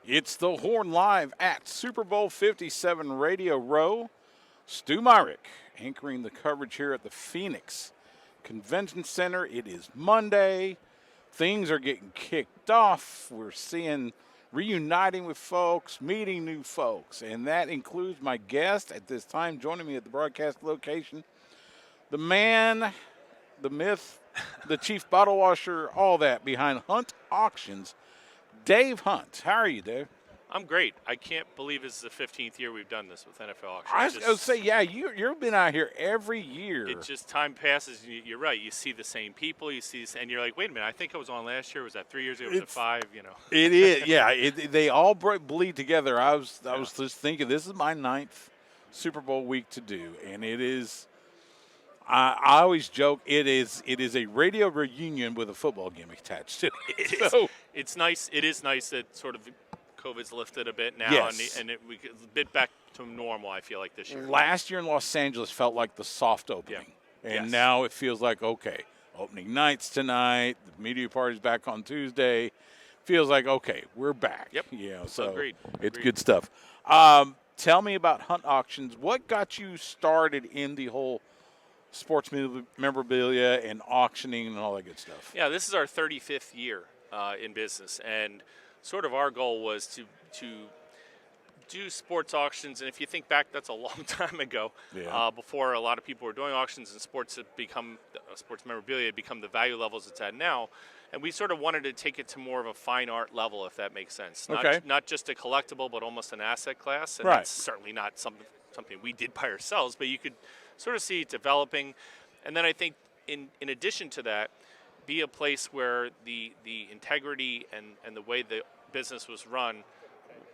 It's the Horn Live at Super Bowl 57 Radio Row. Stu Myrick anchoring the coverage here at the Phoenix Convention Center. It is Monday. Things are getting kicked off. We're seeing reuniting with folks, meeting new folks, and that includes my guest at this time joining me at the broadcast location, the man, the myth, the chief bottle washer, all that behind Hunt Auctions, Dave Hunt. How are you, Dave? I'm great. I can't believe it's the 15th year we've done this with NFL Auctions. I was going to say, yeah, you've been out here every year. It just, time passes. You're right. You see the same people. You see, and you're like, wait a minute. I think I was on last year. Was that 3 years ago? Was it 5? You know. It is. Yeah. They all bleed together. I was just thinking, this is my 9th Super Bowl week to do, and it is. I always joke it is a radio reunion with a football gimmick attached to it. It's nice. It is nice that sort of COVID's lifted a bit now, yes. and we get a bit back to normal, I feel like, this year. Last year in Los Angeles felt like the soft opening, and now it feels like, okay, opening night's tonight, the media party's back on Tuesday. Feels like, okay, we're back. Yep. So Agreed. It's good stuff. Tell me about Hunt Auctions. What got you started in the whole sports memorabilia and auctioning and all that good stuff? Yeah, this is our 35th year in business, and sort of our goal was to do sports auctions. And if you think back, that's a long time ago, before a lot of people were doing auctions, and sports memorabilia had become the value levels it's at now. And we sort of wanted to take it to more of a fine art level, if that makes sense. Not just a collectible, but almost an asset class. And that's certainly not something we did by ourselves, but you could sort of see it developing. And then I think in addition to that, be a place where the integrity and the way the business was run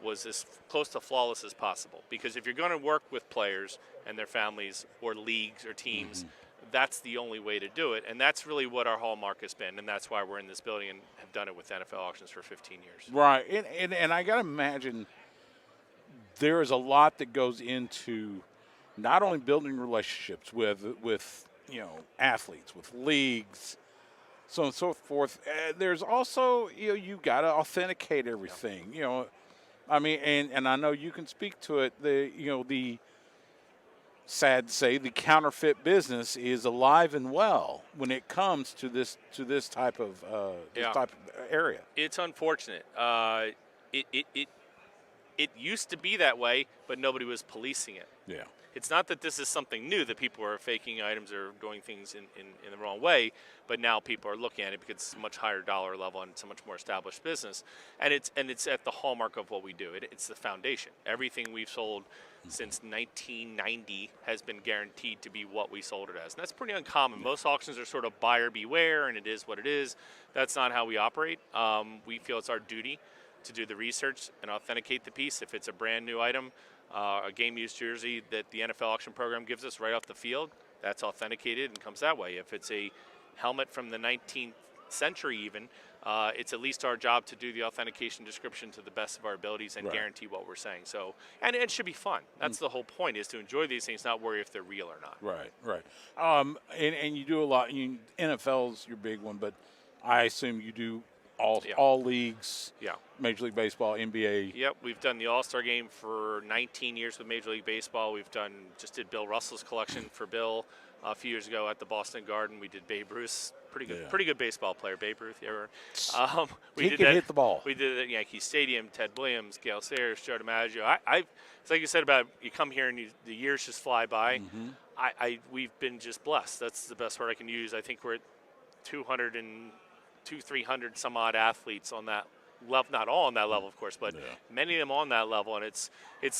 was as close to flawless as possible. Because if you're going to work with players and their families or leagues or teams, that's the only way to do it. And that's really what our hallmark has been, and that's why we're in this building and have done it with NFL Auctions for 15 years. Right, and I got to imagine there is a lot that goes into not only building relationships with athletes, with leagues, so on and so forth. There's also, you got to authenticate everything. I mean, and I know you can speak to it. The sad to say, the counterfeit business is alive and well when it comes to this type of type of area. It's unfortunate. It used to be that way, but nobody was policing it. Yeah. It's not that this is something new, that people are faking items or doing things in the wrong way, but now people are looking at it because it's a much higher dollar level and it's a much more established business. And it's at the hallmark of what we do. It's the foundation. Everything we've sold since 1990 has been guaranteed to be what we sold it as. And that's pretty uncommon. Most auctions are sort of buyer beware, and it is what it is. That's not how we operate. We feel it's our duty to do the research and authenticate the piece. If it's a brand new item, a game-used jersey that the NFL auction program gives us right off the field, that's authenticated and comes that way. If it's a helmet from the 19th century even, it's at least our job to do the authentication description to the best of our abilities and guarantee what we're saying. So, and it should be fun. That's the whole point, is to enjoy these things, not worry if they're real or not. Right. And you do a lot. NFL's your big one, but I assume you do all leagues. Yeah. Major League Baseball, NBA. Yep, we've done the All-Star Game for 19 years with Major League Baseball. Just did Bill Russell's collection for Bill a few years ago at the Boston Garden. We did Babe Ruth, pretty good baseball player, Babe Ruth. He can hit the ball. We did it at Yankee Stadium. Ted Williams, Gale Sayers, Joe DiMaggio. It's like you said about you come here and the years just fly by. We've been just blessed. That's the best word I can use. I think we're at 300 some odd athletes on that level, not all on that level, of course, but many of them on that level. And it's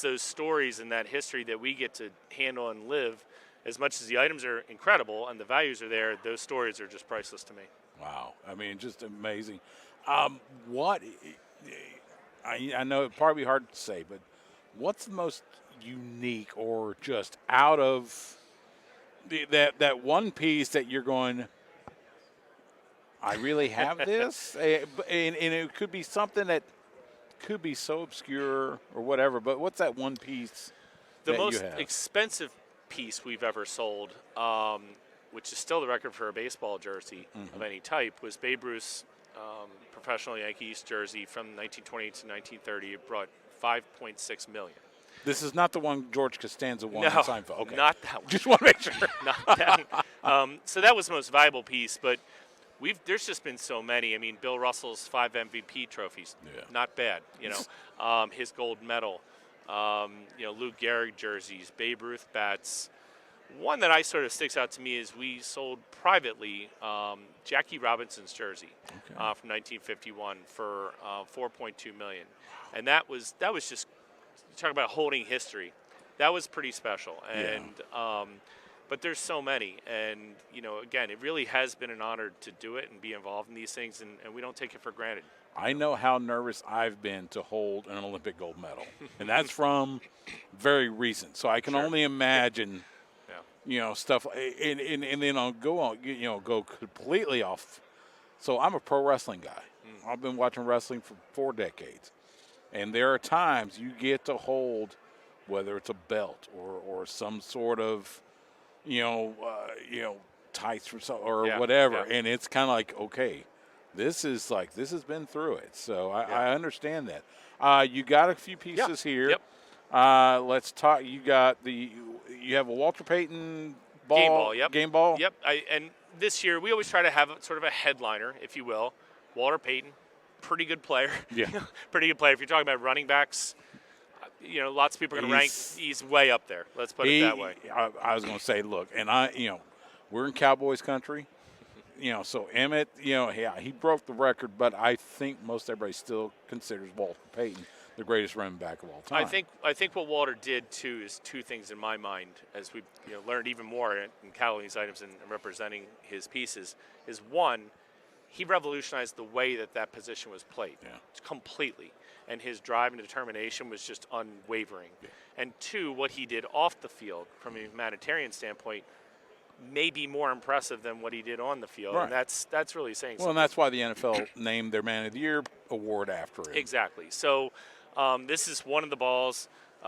those stories and that history that we get to handle and live. As much as the items are incredible and the values are there, those stories are just priceless to me. Wow. I mean, just amazing. I know it'd probably be hard to say, but what's the most unique or just out of that one piece that you're going, I really have this? and it could be something that could be so obscure or whatever, but what's that one piece the that most you have? Expensive piece we've ever sold, which is still the record for a baseball jersey of any type, was Babe Ruth's professional Yankees jersey from 1928 to 1930. It brought $5.6 million. This is not the one George Costanza won No, in Seinfeld. Okay. not that one. Just want to make sure. Not that. So that was the most valuable piece, but there's just been so many. I mean, Bill Russell's 5 MVP trophies, not bad. His gold medal. Lou Gehrig jerseys, Babe Ruth bats. One that sort of sticks out to me is we sold privately Jackie Robinson's jersey from 1951 for $4.2 million, and that was just, talk about holding history. That was pretty special, and but there's so many, and again, it really has been an honor to do it and be involved in these things, and we don't take it for granted. I know how nervous I've been to hold an Olympic gold medal, and that's from very recent. So I can only imagine, stuff, and then I'll go completely off. So I'm a pro wrestling guy. I've been watching wrestling for 4 decades, and there are times you get to hold, whether it's a belt or some sort of, tights or whatever, and it's kind of like, okay, this has been through it. So I understand that. You got a few pieces here. Yep. Let's talk. You have a Walter Payton ball. Game ball. Yep. Game ball. Yep. And this year we always try to have sort of a headliner, if you will. Walter Payton, pretty good player. Yeah. Pretty good player. If you're talking about running backs, lots of people are going to rank. He's way up there. Let's put it that way. I was going to say, look, and we're in Cowboys country. So Emmett, he broke the record, but I think most everybody still considers Walter Payton the greatest running back of all time. I think what Walter did too is 2 things in my mind, as we learned even more in cataloging these items and representing his pieces. Is one, he revolutionized the way that position was played completely, and his drive and determination was just unwavering. Yeah. And 2, what he did off the field from a humanitarian standpoint may be more impressive than what he did on the field, and that's really saying something. Well, and that's why the NFL named their Man of the Year award after him. Exactly. So this is one of the balls.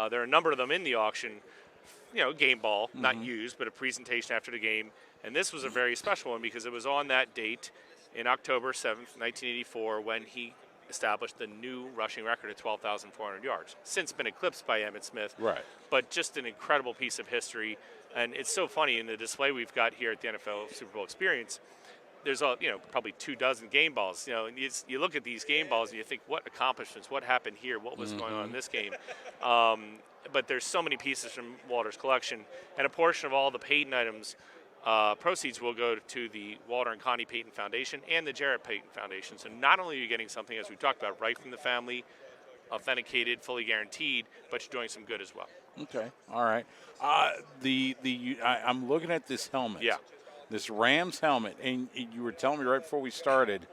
There are a number of them in the auction. Game ball, not used, but a presentation after the game. And this was a very special one because it was on that date in October 7th, 1984, when he established the new rushing record at 12,400 yards. Since been eclipsed by Emmitt Smith. Right. But just an incredible piece of history. And it's so funny in the display we've got here at the NFL Super Bowl Experience. There's probably 24 game balls. You look at these game balls and you think, what accomplishments? What happened here? What was going on in this game? But there's so many pieces from Walter's collection, and a portion of all the Payton items proceeds will go to the Walter and Connie Payton Foundation and the Jarrett Payton Foundation. So not only are you getting something, as we talked about, right from the family, authenticated, fully guaranteed, but you're doing some good as well. Okay, all right. I'm looking at this helmet. Yeah. This Rams helmet, and you were telling me right before we started.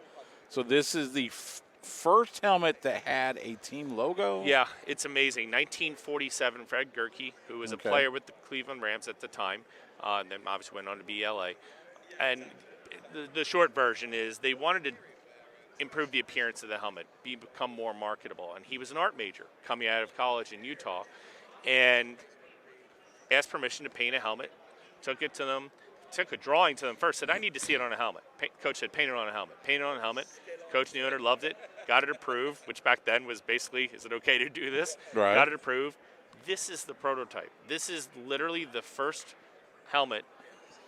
So this is the first helmet that had a team logo? Yeah, it's amazing. 1947, Fred Gerke, who was a player with the Cleveland Rams at the time, and then obviously went on to be LA. And the short version is they wanted to improve the appearance of the helmet, become more marketable. And he was an art major coming out of college in Utah and asked permission to paint a helmet, took it to them, took a drawing to them first, said, I need to see it on a helmet. Coach said, paint it on a helmet. Paint it on a helmet. Coach and the owner loved it, got it approved, which back then was basically, is it okay to do this? Right. Got it approved. This is the prototype. This is literally the first helmet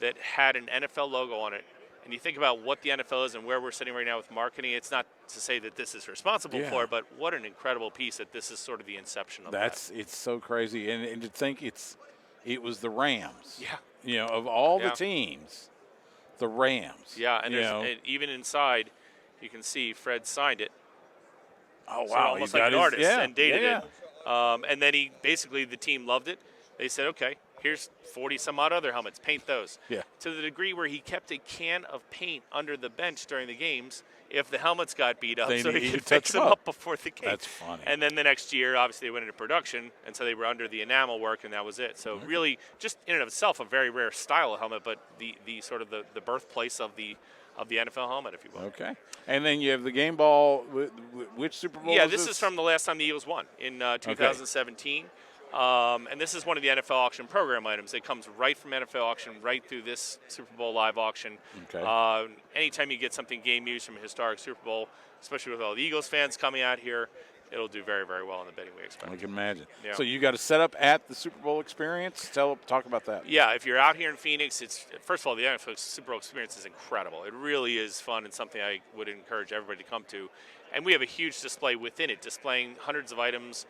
that had an NFL logo on it. And you think about what the NFL is and where we're sitting right now with marketing, it's not to say that this is responsible for it, but what an incredible piece that this is sort of the inception of that. It's so crazy. And to think it was the Rams. Yeah. Of all the teams, the Rams. Yeah, and even inside, you can see Fred signed it. Oh, wow. Almost like an artist and dated it. And then the team loved it. They said, okay, here's 40 some odd other helmets. Paint those. Yeah. To the degree where he kept a can of paint under the bench during the games if the helmets got beat up, so he could fix them up before the game. That's funny. And then the next year, obviously, they went into production, and so they were under the enamel work, and that was it. So really, just in and of itself, a very rare style of helmet, but the sort of the birthplace of the NFL helmet, if you will. Okay. And then you have the game ball. Which Super Bowl this is from the last time the Eagles won in 2017. And this is one of the NFL auction program items. It comes right from NFL auction, right through this Super Bowl live auction. Okay. Anytime you get something game used from a historic Super Bowl, especially with all the Eagles fans coming out here, it'll do very, very well in the bidding we expect. I can imagine. Yeah. So you got to set up at the Super Bowl experience. Talk about that. Yeah, if you're out here in Phoenix, it's first of all, the NFL Super Bowl experience is incredible. It really is fun and something I would encourage everybody to come to. And we have a huge display within it, displaying hundreds of items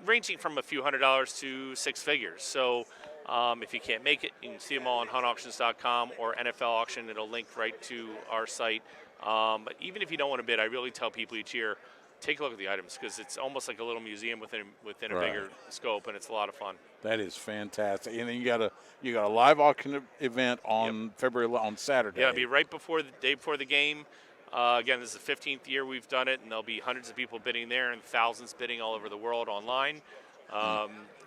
ranging from a few $100s to six figures. So if you can't make it, you can see them all on huntauctions.com or NFL Auction. It'll link right to our site. But even if you don't want to bid, I really tell people each year, take a look at the items because it's almost like a little museum within a bigger scope, and it's a lot of fun. That is fantastic. And then you got a live auction event on on Saturday. Yeah, it'll be right before the day before the game. Again, this is the 15th year we've done it, and there'll be hundreds of people bidding there and thousands bidding all over the world online.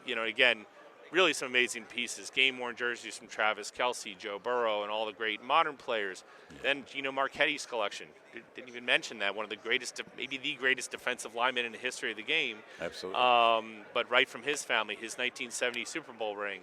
Again, really some amazing pieces. Game-worn jerseys from Travis Kelce, Joe Burrow, and all the great modern players. Yeah. Then, Marquette's collection. Didn't even mention that. One of the greatest, maybe the greatest defensive lineman in the history of the game. Absolutely. But right from his family, his 1970 Super Bowl ring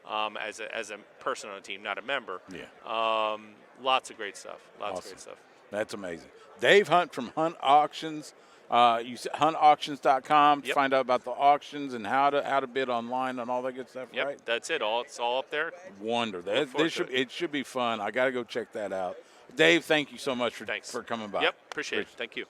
as a person on the team, not a member. Yeah. Lots of great stuff. Lots Awesome. of great stuff. That's amazing. Dave Hunt from Hunt Auctions. You said huntauctions.com to find out about the auctions and how to bid online and all that good stuff, yep, right? That's it. It's all up there. Wonder. It should be fun. I got to go check that out. Dave, thank you so much for coming by. Yep, appreciate it. Thank you.